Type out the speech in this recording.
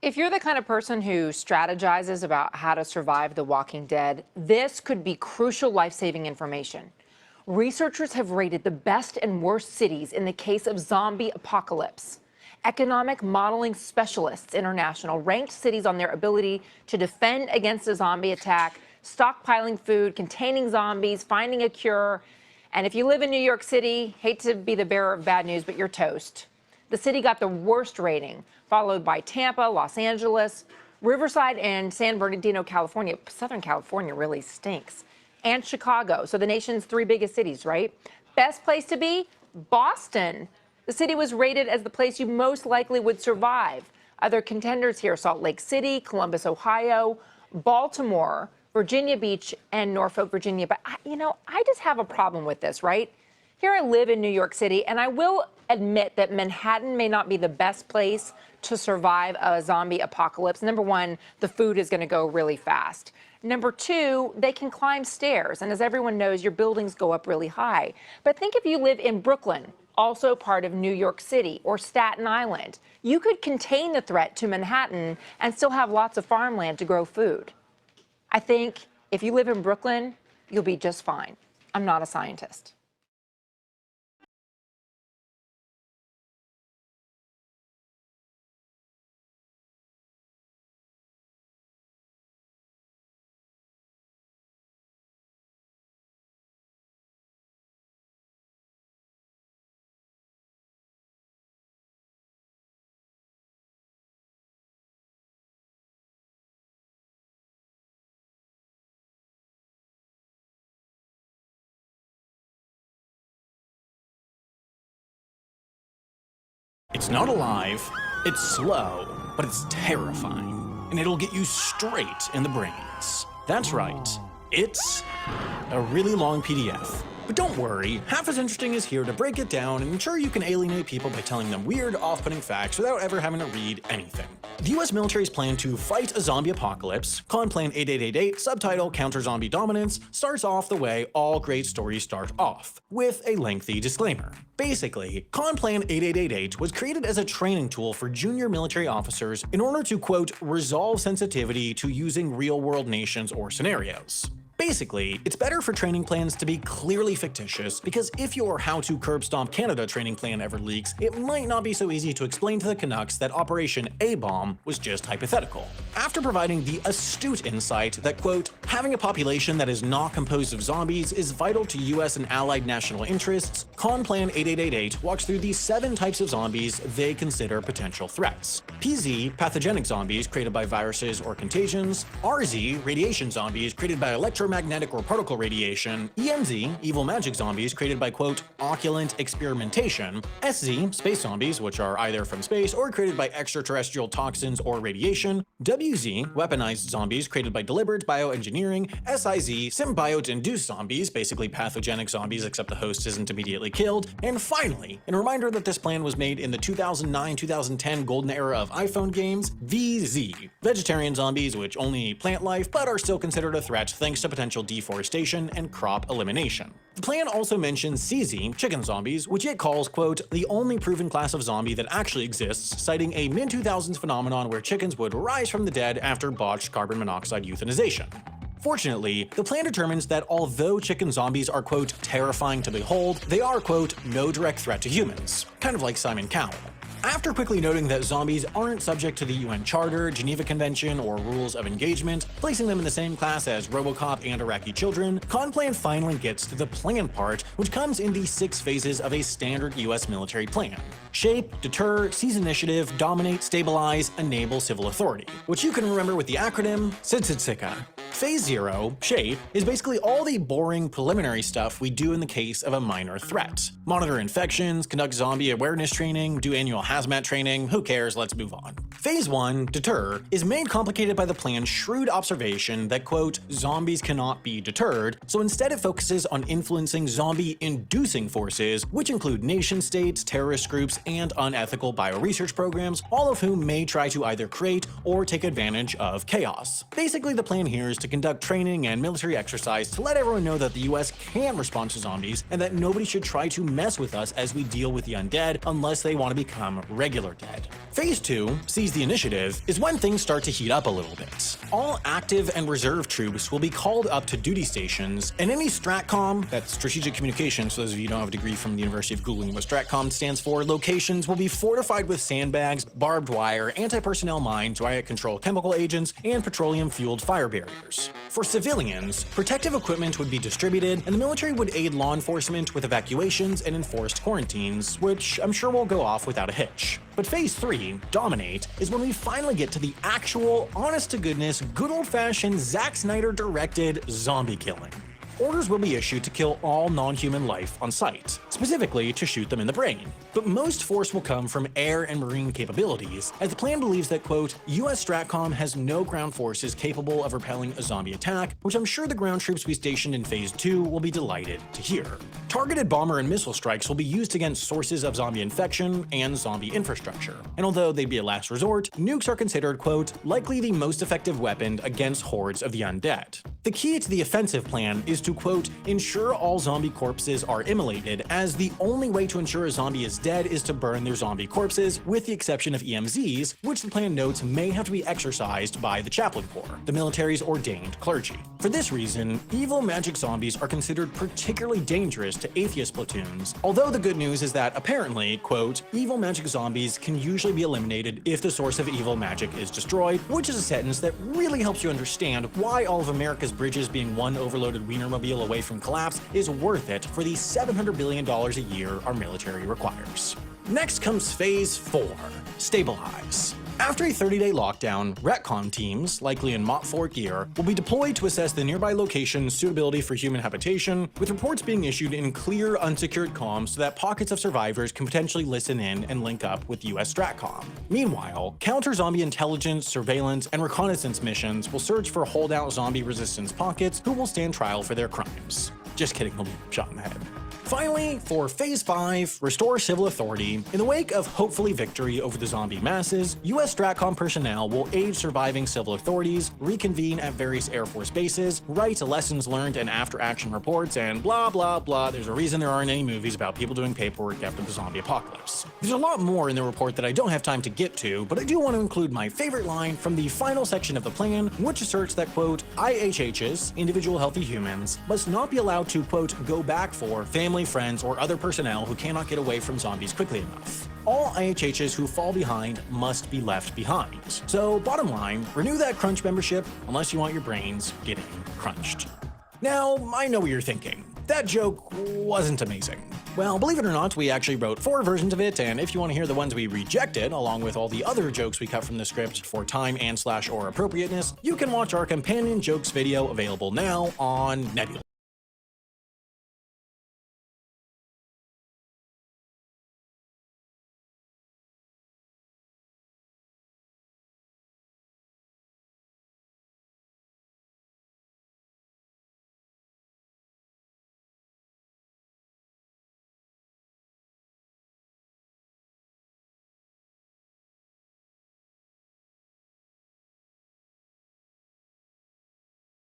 If you're the kind of person who strategizes about how to survive The Walking Dead, this could be crucial life-saving information. Researchers have rated the best and worst cities in the case of zombie apocalypse. Economic Modeling Specialists International ranked cities on their ability to defend against a zombie attack, stockpiling food, containing zombies, finding a cure. And if you live in New York City, hate to be the bearer of bad news, but you're toast. The city got the worst rating, followed by Tampa, Los Angeles, Riverside, and San Bernardino, California. Southern California really stinks. And Chicago, so the nation's three biggest cities, right? Best place to be? Boston. The city was rated as the place you most likely would survive. Other contenders here: Salt Lake City, Columbus, Ohio, Baltimore, Virginia Beach, and Norfolk, Virginia. But, I just have a problem with this, right? Here I live in New York City, and I will admit that Manhattan may not be the best place to survive a zombie apocalypse. Number one, the food is going to go really fast. Number two, they can climb stairs, and as everyone knows, your buildings go up really high. But think if you live in Brooklyn, also part of New York City, or Staten Island. You could contain the threat to Manhattan and still have lots of farmland to grow food. I think if you live in Brooklyn, you'll be just fine. I'm not a scientist. It's not alive, it's slow, but it's terrifying, and it'll get you straight in the brains. That's right, it's a really long PDF. But don't worry, Half as Interesting is here to break it down and ensure you can alienate people by telling them weird, off-putting facts without ever having to read anything. The US military's plan to fight a zombie apocalypse, Conplan 8888, subtitle Counter-Zombie Dominance, starts off the way all great stories start off, with a lengthy disclaimer. Basically, Conplan 8888 was created as a training tool for junior military officers in order to, quote, resolve sensitivity to using real-world nations or scenarios. Basically, it's better for training plans to be clearly fictitious, because if your How to Curb Stomp Canada training plan ever leaks, it might not be so easy to explain to the Canucks that Operation A-Bomb was just hypothetical. After providing the astute insight that, quote, having a population that is not composed of zombies is vital to US and allied national interests, Conplan 8888 walks through the 7 types of zombies they consider potential threats. PZ, pathogenic zombies created by viruses or contagions; RZ, radiation zombies created by electromagnetic or particle radiation; EMZ, evil magic zombies created by, quote, oculent experimentation; SZ, space zombies, which are either from space or created by extraterrestrial toxins or radiation; WZ, weaponized zombies created by deliberate bioengineering; SIZ, symbiote-induced zombies, basically pathogenic zombies except the host isn't immediately killed; and finally, in a reminder that this plan was made in the 2009-2010 golden era of iPhone games, VZ, vegetarian zombies which only eat plant life but are still considered a threat thanks to potential deforestation and crop elimination. The plan also mentions CZ, chicken zombies, which it calls, quote, the only proven class of zombie that actually exists, citing a mid-2000s phenomenon where chickens would rise from the dead after botched carbon monoxide euthanization. Fortunately, the plan determines that although chicken zombies are, quote, terrifying to behold, they are, quote, no direct threat to humans, kind of like Simon Cowell. After quickly noting that zombies aren't subject to the UN Charter, Geneva Convention, or rules of engagement, placing them in the same class as RoboCop and Iraqi children, Conplan finally gets to the plan part, which comes in the 6 phases of a standard US military plan: shape, deter, seize initiative, dominate, stabilize, enable civil authority, which you can remember with the acronym SIDSIDSICA. Phase 0, shape, is basically all the boring preliminary stuff we do in the case of a minor threat. Monitor infections, conduct zombie awareness training, do annual hazmat training, who cares, let's move on. Phase 1, deter, is made complicated by the plan's shrewd observation that, quote, zombies cannot be deterred, so instead it focuses on influencing zombie-inducing forces, which include nation-states, terrorist groups, and unethical bioresearch programs, all of whom may try to either create or take advantage of chaos. Basically, the plan here is to to conduct training and military exercise to let everyone know that the US can respond to zombies and that nobody should try to mess with us as we deal with the undead unless they want to become regular dead. Phase 2, Seize the Initiative, is when things start to heat up a little bit. All active and reserve troops will be called up to duty stations, and any STRATCOM, that's Strategic Communications, so those of you who don't have a degree from the University of Googling what STRATCOM stands for, locations will be fortified with sandbags, barbed wire, anti-personnel mines, riot control chemical agents, and petroleum-fueled fire barriers. For civilians, protective equipment would be distributed, and the military would aid law enforcement with evacuations and enforced quarantines, which I'm sure will go off without a hitch. But Phase 3, Dominate, is when we finally get to the actual, honest-to-goodness, good old-fashioned Zack Snyder-directed zombie killing. Orders will be issued to kill all non-human life on sight, specifically to shoot them in the brain. But most force will come from air and marine capabilities, as the plan believes that, quote, US STRATCOM has no ground forces capable of repelling a zombie attack, which I'm sure the ground troops we stationed in Phase 2 will be delighted to hear. Targeted bomber and missile strikes will be used against sources of zombie infection and zombie infrastructure. And although they'd be a last resort, nukes are considered, quote, likely the most effective weapon against hordes of the undead. The key to the offensive plan is to, quote, ensure all zombie corpses are immolated, as the only way to ensure a zombie is dead is to burn their zombie corpses, with the exception of EMZs, which the plan notes may have to be exorcised by the chaplain corps, the military's ordained clergy. For this reason, evil magic zombies are considered particularly dangerous to atheist platoons, although the good news is that apparently, quote, evil magic zombies can usually be eliminated if the source of evil magic is destroyed, which is a sentence that really helps you understand why all of America's bridges being one overloaded Wienermobile away from collapse is worth it for the $700 billion a year our military requires. Next comes Phase 4, Stabilize. After a 30-day lockdown, retcon teams, likely in Mott-Fort gear, will be deployed to assess the nearby location's suitability for human habitation, with reports being issued in clear, unsecured comms so that pockets of survivors can potentially listen in and link up with US STRATCOM. Meanwhile, counter-zombie intelligence, surveillance, and reconnaissance missions will search for holdout zombie resistance pockets who will stand trial for their crimes. Just kidding, they'll be shot in the head. Finally, for Phase 5, Restore Civil Authority, in the wake of hopefully victory over the zombie masses, US STRATCOM personnel will aid surviving civil authorities, reconvene at various Air Force bases, write lessons learned and after-action reports, and blah blah blah. There's a reason there aren't any movies about people doing paperwork after the zombie apocalypse. There's a lot more in the report that I don't have time to get to, but I do want to include my favorite line from the final section of the plan, which asserts that, quote, IHHs, individual healthy humans, must not be allowed to, quote, go back for family, friends, or other personnel who cannot get away from zombies quickly enough. All IHHs who fall behind must be left behind. So, bottom line, renew that Crunch membership unless you want your brains getting crunched. Now, I know what you're thinking. That joke wasn't amazing. Well, believe it or not, we actually wrote 4 versions of it, and if you want to hear the ones we rejected, along with all the other jokes we cut from the script for time and/or appropriateness, you can watch our companion jokes video available now on Nebula.